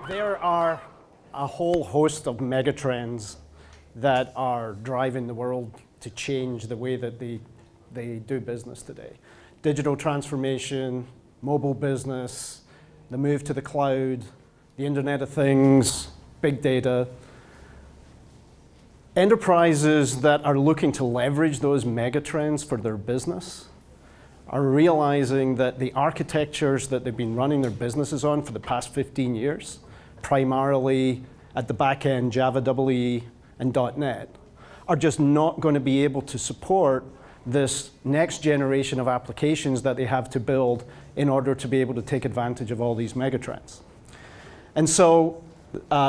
There are a whole host of megatrends that are driving the world to change the way that they do business today. Digital transformation, mobile business, the move to the cloud, the Internet of Things, big data. Enterprises that are looking to leverage those megatrends for their business are realizing that the architectures that they've been running their businesses on for the past 15 years, primarily at the back end, Java EE and .NET, are just not going to be able to support this next generation of applications that they have to build in order to be able to take advantage of all these megatrends. And so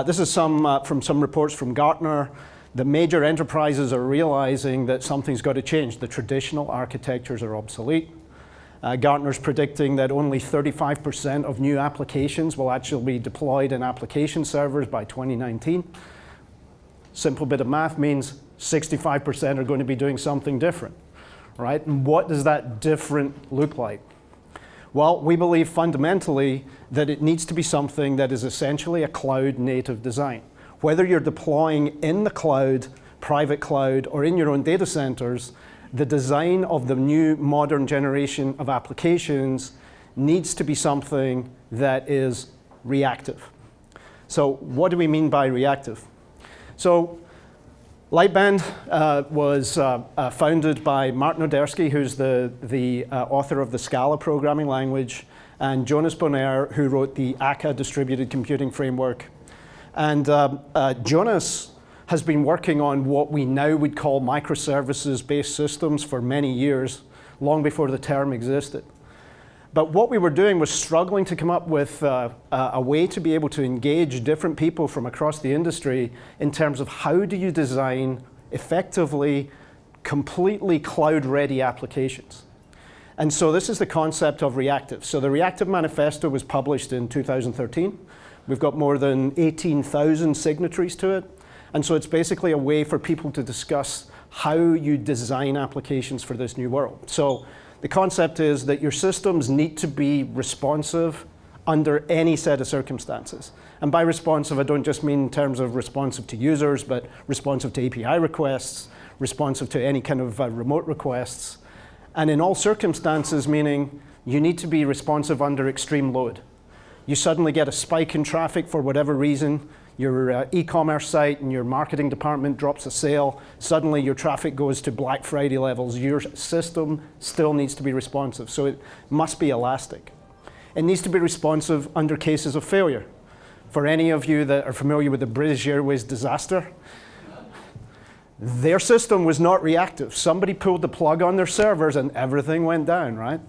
this is from some reports from Gartner. The major enterprises are realizing that something's got to change. The traditional architectures are obsolete. Gartner's predicting that only 35% of new applications will actually be deployed in application servers by 2019. Simple bit of math means 65% are going to be doing something different, right? And what does that different look like? Well, we believe fundamentally that it needs to be something that is essentially a cloud-native design. Whether you're deploying in the cloud, private cloud, or in your own data centers, the design of the new modern generation of applications needs to be something that is reactive. So what do we mean by reactive? So Lightbend was founded by Mark Nodersky, who's the author of the Scala programming language, and Jonas Bonner, who wrote the akka distributed computing framework. And Jonas has been working on what we now would call microservices-based systems for many years, long before the term existed. But what we were doing was struggling to come up with a way to be able to engage different people from across the industry in terms of how do you design effectively, completely cloud-ready applications. And so this is the concept of Reactive. So the Reactive Manifesto was published in 2013. We've got more than 18,000 signatories to it. And so it's basically a way for people to discuss how you design applications for this new world. So the concept is that your systems need to be responsive under any set of circumstances. And by responsive, I don't just mean in terms of responsive to users, but responsive to API requests, responsive to any kind of remote requests. And in all circumstances, meaning you need to be responsive under extreme load. You suddenly get a spike in traffic for whatever reason. Your e-commerce site and your marketing department drops a sale. Suddenly your traffic goes to Black Friday levels. Your system still needs to be responsive, so it must be elastic. It needs to be responsive under cases of failure. For any of you that are familiar with the British Airways disaster, their system was not reactive. Somebody pulled the plug on their servers and everything went down, right?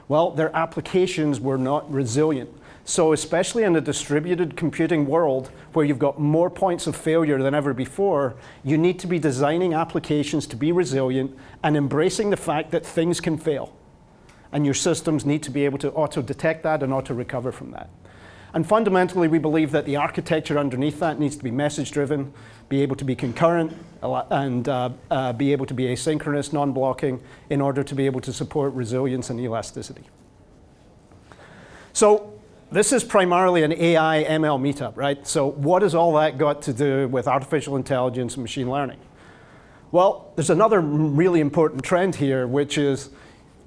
Well, their applications were not resilient. So especially in a distributed computing world where you've got more points of failure than ever before, you need to be designing applications to be resilient and embracing the fact that things can fail. And your systems need to be able to auto-detect that and auto-recover from that. And fundamentally, we believe that the architecture underneath that needs to be message-driven, be able to be concurrent, and be able to be asynchronous, non-blocking, in order to be able to support resilience and elasticity. So this is primarily an AI ML meetup, right? So what has all that got to do with artificial intelligence and machine learning? Well, there's another really important trend here, which is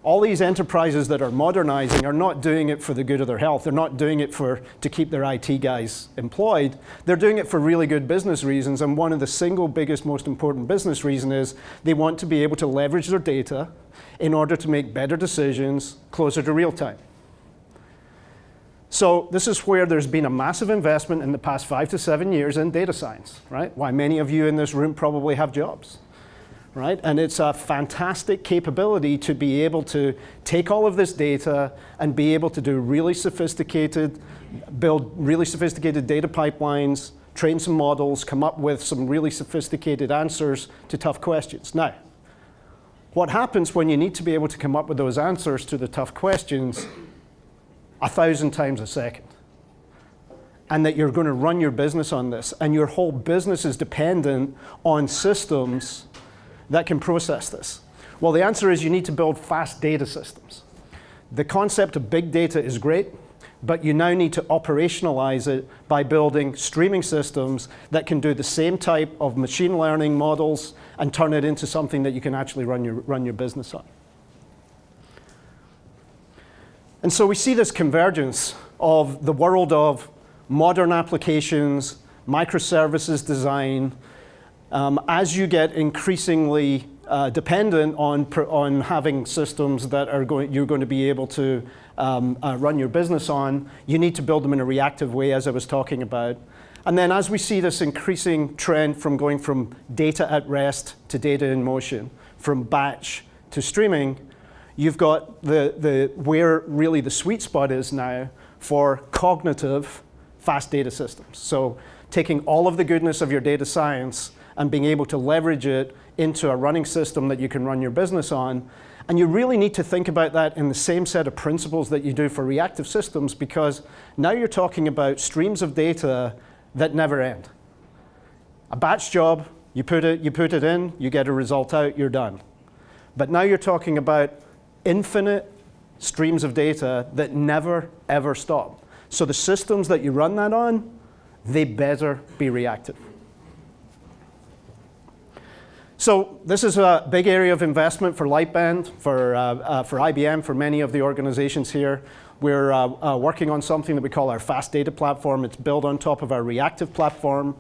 all these enterprises that are modernizing are not doing it for the good of their health. They're not doing it to keep their IT guys employed. They're doing it for really good business reasons. And one of the single biggest, most important business reason is they want to be able to leverage their data in order to make better decisions closer to real time. So this is where there's been a massive investment in the past 5 to 7 years in data science, right? Why many of you in this room probably have jobs, right? And it's a fantastic capability to be able to take all of this data and be able to do build really sophisticated data pipelines, train some models, come up with some really sophisticated answers to tough questions. Now, what happens when you need to be able to come up with those answers to the tough questions 1,000 times a second, and that you're going to run your business on this, and your whole business is dependent on systems that can process this? Well, the answer is you need to build fast data systems. The concept of big data is great. But you now need to operationalize it by building streaming systems that can do the same type of machine learning models and turn it into something that you can actually run your business on. And so we see this convergence of the world of modern applications, microservices design, as you get increasingly dependent on having systems that you're going to be able to run your business on, you need to build them in a reactive way, as I was talking about. And then as we see this increasing trend from going from data at rest to data in motion, from batch to streaming, you've got where really the sweet spot is now for cognitive fast data systems. So taking all of the goodness of your data science and being able to leverage it into a running system that you can run your business on. And you really need to think about that in the same set of principles that you do for reactive systems, because now you're talking about streams of data that never end. A batch job, you put it in, you get a result out, you're done. But now you're talking about infinite streams of data that never, ever stop. So the systems that you run that on, they better be reactive. So this is a big area of investment for Lightbend, for IBM, for many of the organizations here. We're working on something that we call our fast data platform. It's built on top of our reactive platform,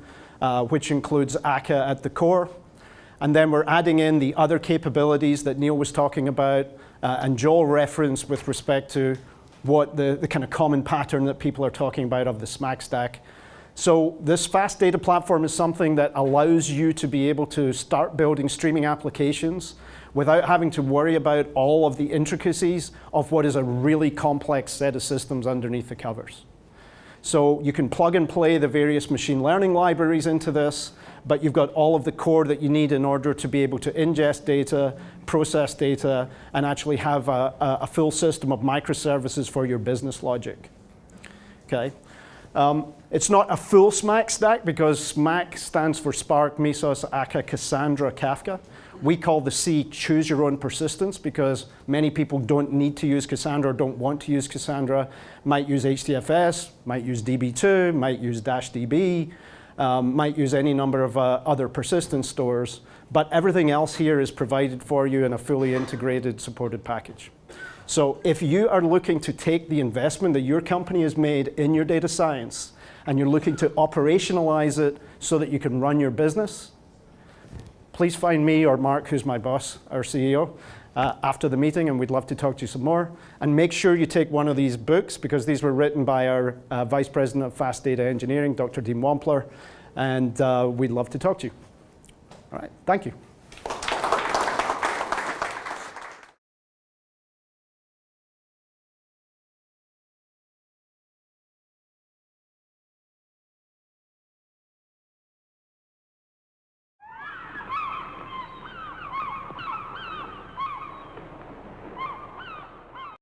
which includes akka at the core. And then we're adding in the other capabilities that Neil was talking about, and Joel referenced with respect to what the kind of common pattern that people are talking about of the SMAC stack. So this fast data platform is something that allows you to be able to start building streaming applications without having to worry about all of the intricacies of what is a really complex set of systems underneath the covers. So you can plug and play the various machine learning libraries into this, but you've got all of the core that you need in order to be able to ingest data, process data, and actually have a full system of microservices for your business logic. Okay. It's not a full SMAC stack because SMAC stands for Spark, Mesos, Akka, Cassandra, Kafka. We call the C choose your own persistence because many people don't need to use Cassandra or don't want to use Cassandra, might use HDFS, might use DB2, might use -DB, might use any number of other persistence stores, but everything else here is provided for you in a fully integrated supported package. So if you are looking to take the investment that your company has made in your data science and you're looking to operationalize it so that you can run your business, please find me or Mark, who's my boss, our CEO, after the meeting, and we'd love to talk to you some more. And make sure you take one of these books because these were written by our Vice President of Fast Data Engineering, Dr. Dean Wampler, and we'd love to talk to you. All right, thank you.